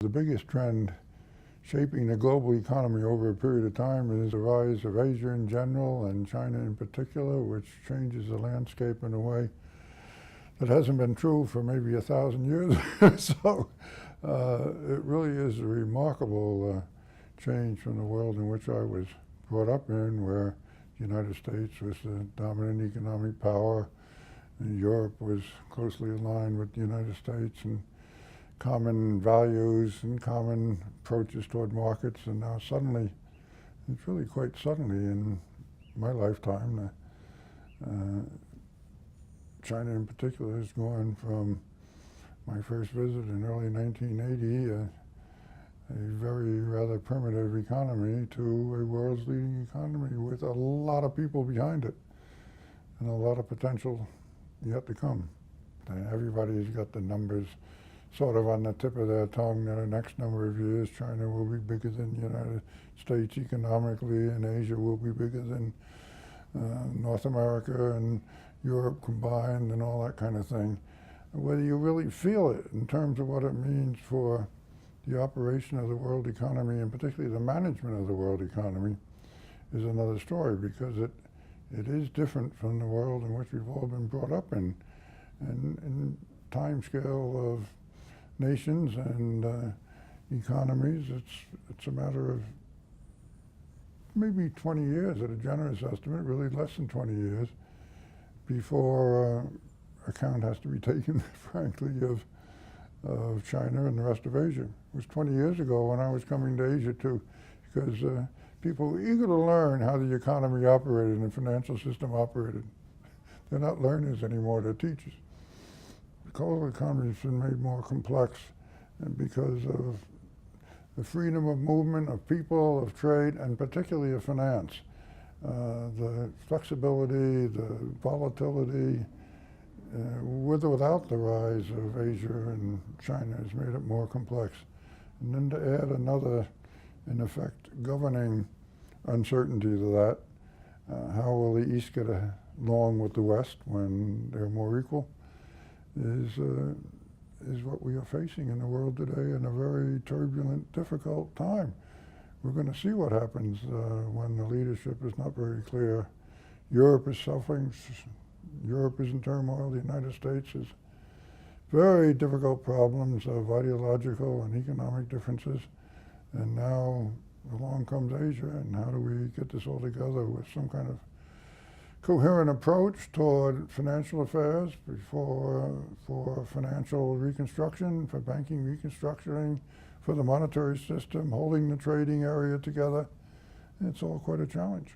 The biggest trend shaping the global economy over a period of time is the rise of Asia in general and China in particular, which changes the landscape in a way that hasn't been true for maybe 1,000 years. So it really is a remarkable change from the world in which I was brought up in, where the United States was the dominant economic power and Europe was closely aligned with the United States, and common values and common approaches toward markets. And now suddenly, it's really quite suddenly in my lifetime, China in particular has gone from my first visit in early 1980, a very rather primitive economy, to a world's leading economy with a lot of people behind it and a lot of potential yet to come. And everybody's got the numbers sort of on the tip of their tongue that the next number of years China will be bigger than the United States economically, and Asia will be bigger than North America and Europe combined, and all that kind of thing. Whether you really feel it in terms of what it means for the operation of the world economy, and particularly the management of the world economy, is another story, because it is different from the world in which we've all been brought up in. And in time scale of nations and economies, it's a matter of maybe 20 years at a generous estimate, really less than 20 years, before account has to be taken, frankly, of China and the rest of Asia. It was 20 years ago when I was coming to Asia too, because people were eager to learn how the economy operated and the financial system operated. They're not learners anymore, they're teachers. The global economy has been made more complex, and because of the freedom of movement of people, of trade, and particularly of finance. The flexibility, the volatility, with or without the rise of Asia and China, has made it more complex. And then to add another, in effect, governing uncertainty to that, how will the East get along with the West when they're more equal, is what we are facing in the world today, in a very turbulent, difficult time. We're going to see what happens when the leadership is not very clear. Europe is suffering. Europe is in turmoil. The United States has very difficult problems of ideological and economic differences. And now along comes Asia, and how do we get this all together with some kind of coherent approach toward financial affairs for financial reconstruction, for banking reconstructing, for the monetary system, holding the trading area together. It's all quite a challenge.